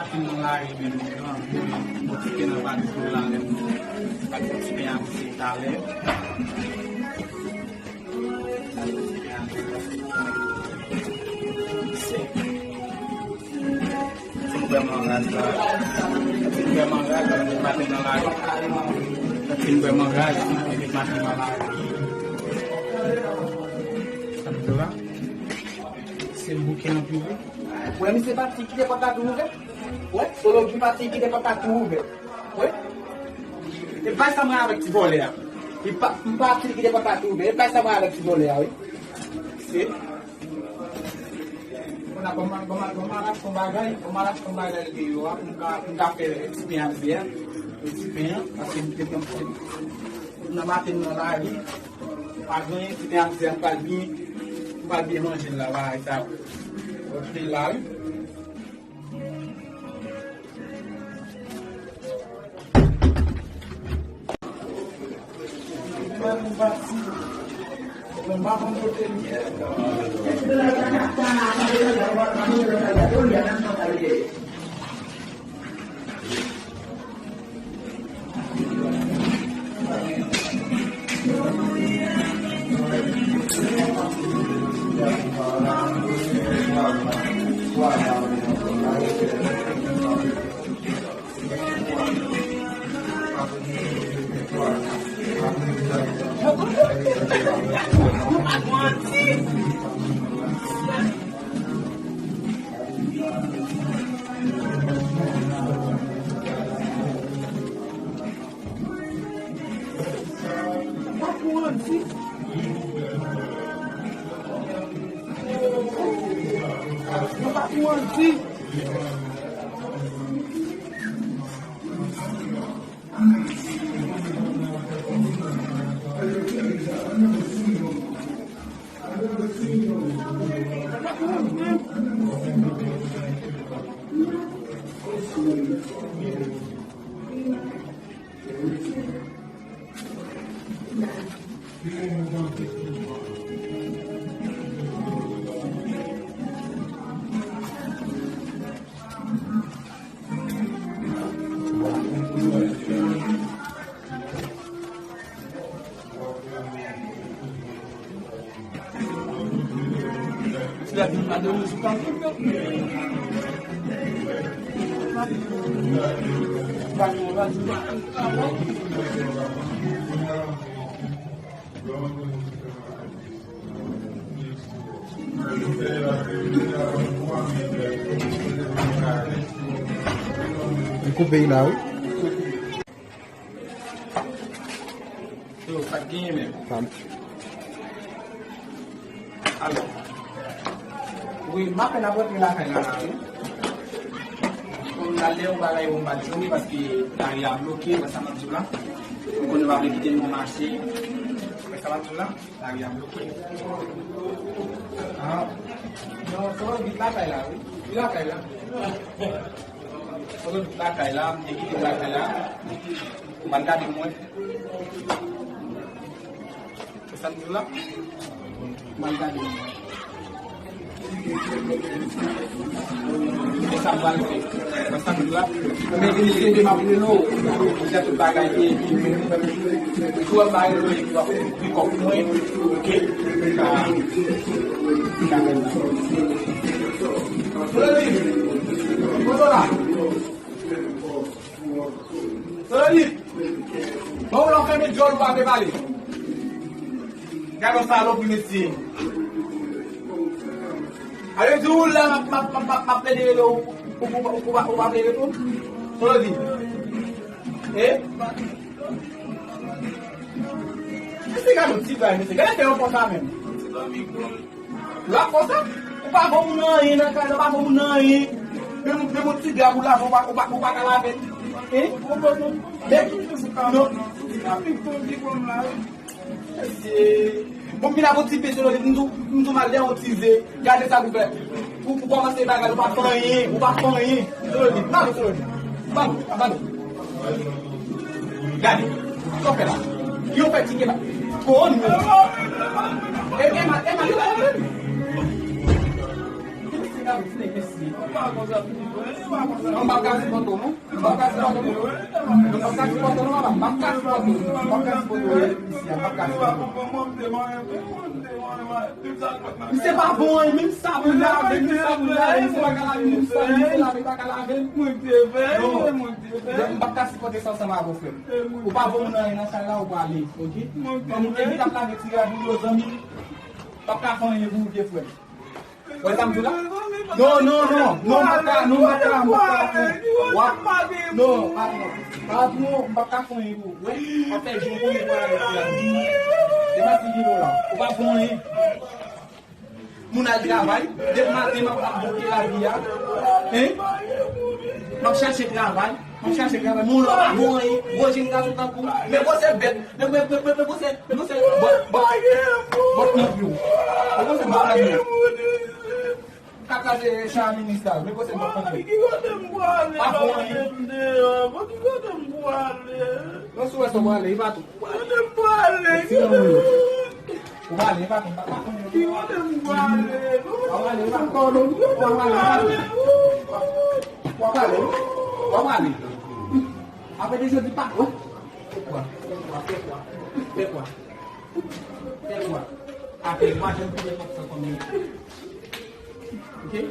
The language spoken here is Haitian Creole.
matin nan la ri men motike nan bati pou la men bati motike yan si tale supermercado matin nan la ri supermercado matin nan la ri c'est le bouquin en plus. Ouais, mais c'est parti qui n'est pas tout ouvert. Ouais, solo qui parti qui n'est pas tout ouvert. Ouais. Et pas ça avec ce volet là. Il pas parti qui n'est pas tout ouvert. Et pas ça avec ce volet là, oui. C'est. On a comment bagage de yo, on a fait expérience bien, expérience parce que on a matin dans la vie, pas bien expérience pas bien manger là-bas et ça. Ok là. Tu as vu madame sous ton Coupé là, oui. Ça gagne même. Alors. Oui, ma peine à votre là, on a l'air on va jouer parce que il y a bloqué, ça m'a dit là. Donc on va quitter mon marché. Ça va tout là, il y a bloqué. Ah. Non, ça va vite là, là, oui. Il là, là. Ça va vite là, et qui est là. Mandat de moi. Ça me dit là. Mandat de moi. Ça va le faire. Parce que là, mais il de m'appeler cette bagarre qui soit bagarre qui va plus comme moi, ok? Bon, on fait mes jobs pour parler. Gardons ça à l'autre médecine. Allez, tout là, ma plaide là, on va appeler tout. Solo dit. Eh? C'est quand même petit gars, mais c'est quand même pour ça même. Là, pour ça, on va pas vous n'ailler, on va pas vous n'ailler. Mais mon petit gars, vous là, on va laver. Eh? Non. Bon, il a votre type de nous mal utilisé. Gardez ça, vous faites. Pour commencer, vous pas faire rien. Vous pas faire rien. Non, Gardez. Qu'est-ce que là? Qui ont fait ticket là? Pour nous. garoto, você tem que ser. Não bacana se botou, não? Bacana se botou, não? Não bacana se botou, não? Bacana se botou. Bacana se botou, isso é pra bom, hein? Mesmo sabe, já, mesmo sabe, já. Você vai calar, mesmo sabe, você vai calar, muito velho, muito velho. Bacana se botou, só chamar você. O pavão não é na sala, o ali, ok? Vamos ter que dar pra ver se já viu os amigos. Bacana foi, eu vou ver, foi. Vai estar muito lá? Não, bacana, não bacana, não, bacana com ele, até junto com ele, ele vai seguir lá, o babão aí, munal trabalho, deve matar uma boca lá via, hein? Não cherche trabalho, não babão aí, hoje em casa tá com, mas você é bem, mas você, bota no viu, você bota no viu. Kakak de Shani Minister, me você não pode. Não sou essa bola aí, bato. O vale, bato. O vale. Apa dia sudah dipakai? Pekwa. Apa macam tu dia paksa kami. Okay?